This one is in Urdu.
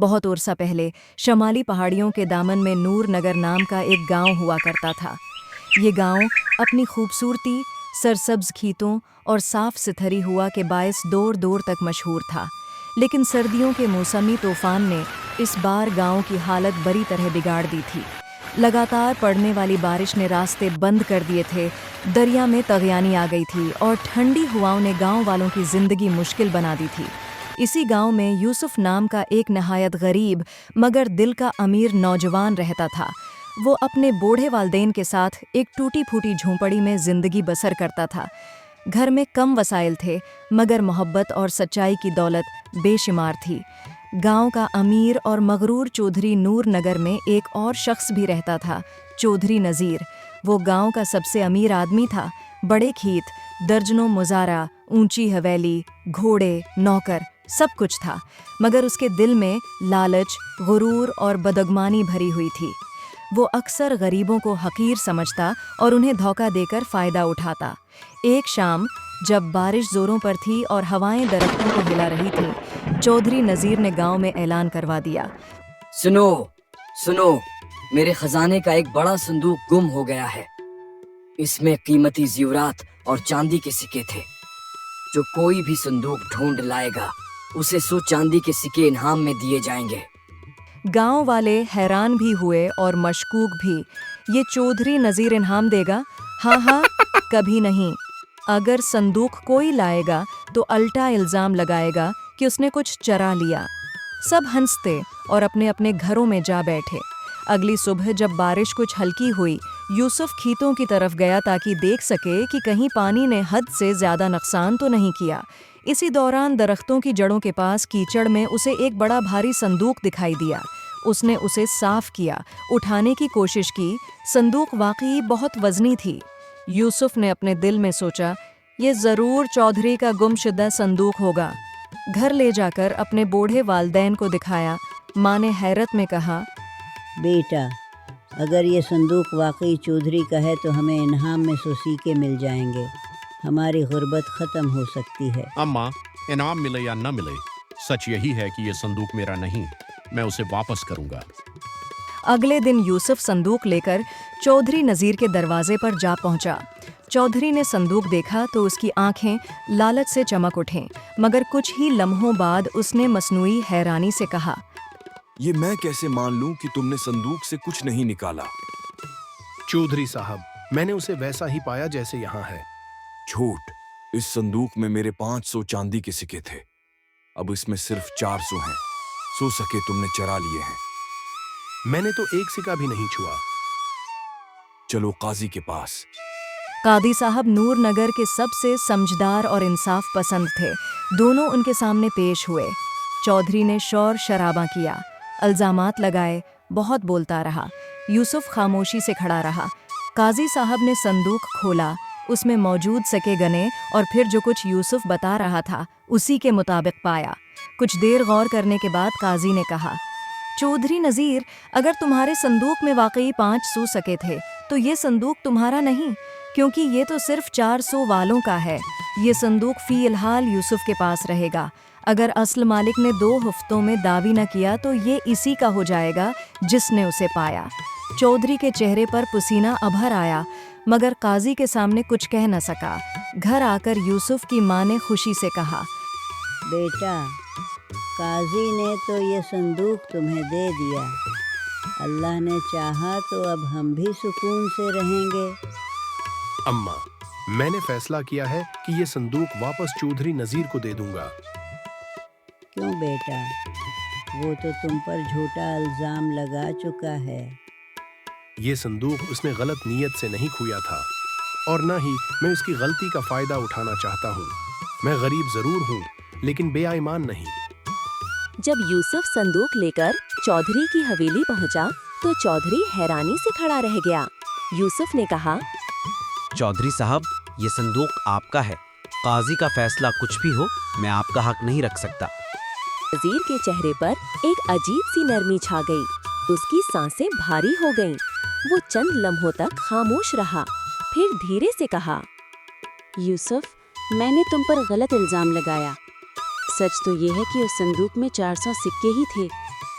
بہت عرصہ پہلے شمالی پہاڑیوں کے دامن میں نور نگر نام کا ایک گاؤں ہوا کرتا تھا۔ یہ گاؤں اپنی خوبصورتی، سرسبز کھیتوں اور صاف ستھری ہوا کے باعث دور دور تک مشہور تھا، لیکن سردیوں کے موسمی طوفان نے اس بار گاؤں کی حالت بری طرح بگاڑ دی تھی۔ لگاتار پڑنے والی بارش نے راستے بند کر دیے تھے، دریا میں طغیانی آ گئی تھی اور ٹھنڈی ہواؤں نے گاؤں والوں کی زندگی مشکل بنا دی تھی۔ اسی گاؤں میں یوسف نام کا ایک نہایت غریب مگر دل کا امیر نوجوان رہتا تھا۔ وہ اپنے بوڑھے والدین کے ساتھ ایک ٹوٹی پھوٹی جھونپڑی میں زندگی بسر کرتا تھا۔ گھر میں کم وسائل تھے مگر محبت اور سچائی کی دولت بے شمار تھی۔ گاؤں کا امیر اور مغرور چودھری نور نگر میں ایک اور شخص بھی رہتا تھا، چودھری نذیر۔ وہ گاؤں کا سب سے امیر آدمی تھا۔ بڑے کھیت، درجنوں مزارع، اونچی حویلی، گھوڑے، نوکر، سب کچھ تھا، مگر اس کے دل میں لالچ، غرور اور بدگمانی بھری ہوئی تھی۔ وہ اکثر غریبوں کو حقیر سمجھتا اور انہیں دھوکہ دے کر فائدہ اٹھاتا۔ ایک شام جب بارش زوروں پر تھی اور ہوائیں درختوں کو ہلا رہی تھیں، چودھری نذیر نے گاؤں میں اعلان کروا دیا، سنو سنو، میرے خزانے کا ایک بڑا صندوق گم ہو گیا ہے۔ اس میں قیمتی زیورات اور چاندی کے سکے تھے۔ جو کوئی بھی صندوق ڈھونڈ لائے گا اسے 100 چاندی کے سکے انعام میں دیے جائیں گے۔ گاؤں والے حیران بھی ہوئے اور مشکوک بھی۔ یہ چودھری نذیر انعام دے گا؟ ہاں ہاں، کبھی نہیں۔ اگر صندوق کوئی لائے گا تو الٹا الزام لگائے گا کہ اس نے کچھ چرا لیا۔ سب ہنستے اور اپنے اپنے گھروں میں جا بیٹھے۔ اگلی صبح جب بارش کچھ ہلکی ہوئی، یوسف کھیتوں کی طرف گیا تاکہ دیکھ سکے کہ کہیں پانی نے حد سے زیادہ نقصان تو نہیں کیا۔ اسی دوران درختوں کی جڑوں کے پاس کیچڑ میں اسے ایک بڑا بھاری صندوق دکھائی دیا۔ اس نے اسے صاف کیا، اٹھانے کی کوشش کی۔ صندوق واقعی بہت وزنی تھی۔ یوسف نے اپنے دل میں سوچا، یہ ضرور چودھری کا گم شدہ صندوق ہوگا۔ گھر لے جا کر اپنے بوڑھے والدین کو دکھایا۔ ماں نے حیرت میں کہا، بیٹا، اگر یہ صندوق واقعی چودھری کا ہے تو ہمیں انعام میں 100 سکے مل جائیں گے۔ ہماری غربت ختم ہو سکتی ہے۔ اماں، انعام ملے یا نہ ملے، سچ یہی ہے کہ یہ صندوق میرا نہیں، میں اسے واپس کروں گا۔ اگلے دن یوسف صندوق لے کر چودھری نذیر کے دروازے پر جا پہنچا۔ چودھری نے صندوق دیکھا تو اس کی آنکھیں لالچ سے چمک اٹھیں، مگر کچھ ہی لمحوں بعد اس نے مصنوعی حیرانی سے کہا، یہ میں کیسے مان لوں کہ تم نے صندوق سے کچھ نہیں نکالا؟ چودھری صاحب، میں نے اسے ویسا ہی پایا جیسے یہاں ہے۔ جھوٹ! اس صندوق میں میرے 500 چاندی کے سکے تھے، اب اس میں صرف 400 ہیں۔ 100 سکے تم نے چرا لیے ہیں۔ میں نے تو ایک سکہ بھی نہیں چھوا۔ چلو قاضی کے پاس۔ قاضی صاحب نور نگر کے سب سے سمجھدار اور انصاف پسند تھے۔ دونوں ان کے سامنے پیش ہوئے۔ چودھری نے شور شرابہ کیا، الزامات لگائے، بہت بولتا رہا۔ یوسف خاموشی سے کھڑا رہا۔ قاضی صاحب نے صندوق کھولا، اس میں موجود سکے گنے اور پھر جو کچھ یوسف بتا رہا تھا اسی کے مطابق پایا۔ کچھ دیر غور کرنے کے بعد قاضی نے کہا، چودھری نذیر، اگر تمہارے صندوق میں واقعی 500 سکے تھے تو یہ صندوق تمہارا نہیں، کیونکہ یہ تو صرف 400 والوں کا ہے۔ یہ صندوق فی الحال یوسف کے پاس رہے گا۔ اگر اصل مالک نے 2 ہفتوں میں دعوی نہ کیا تو یہ اسی کا ہو جائے گا جس نے اسے پایا۔ چودھری کے چہرے پر پسینہ ابھر آیا، مگر قاضی کے سامنے کچھ کہہ نہ سکا۔ گھر آ کر یوسف کی ماں نے خوشی سے کہا، بیٹا، قاضی نے تو یہ صندوق تمہیں دے دیا۔ اللہ نے چاہا تو اب ہم بھی سکون سے رہیں گے۔ اماں، میں نے فیصلہ کیا ہے کہ یہ صندوق واپس چودھری نذیر کو دے دوں گا۔ کیوں بیٹا؟ وہ تو تم پر جھوٹا الزام لگا چکا ہے۔ یہ صندوق اس نے غلط نیت سے نہیں کھویا تھا، اور نہ ہی میں اس کی غلطی کا فائدہ اٹھانا چاہتا ہوں۔ میں غریب ضرور ہوں لیکن بے ایمان نہیں۔ جب یوسف صندوق لے کر چودھری کی حویلی پہنچا تو چودھری حیرانی سے کھڑا رہ گیا۔ یوسف نے کہا، چودھری صاحب، یہ صندوق آپ کا ہے، قاضی کا فیصلہ کچھ بھی ہو، میں آپ کا حق نہیں رکھ سکتا۔ وزیر کے چہرے پر ایک عجیب سی نرمی چھا گئی، اس کی سانسیں بھاری ہو گئیں۔ وہ چند لمحوں تک خاموش رہا، پھر دھیرے سے کہا، یوسف، میں نے تم پر غلط الزام لگایا۔ سچ تو یہ ہے کہ اس صندوق میں 400 سکے ہی تھے،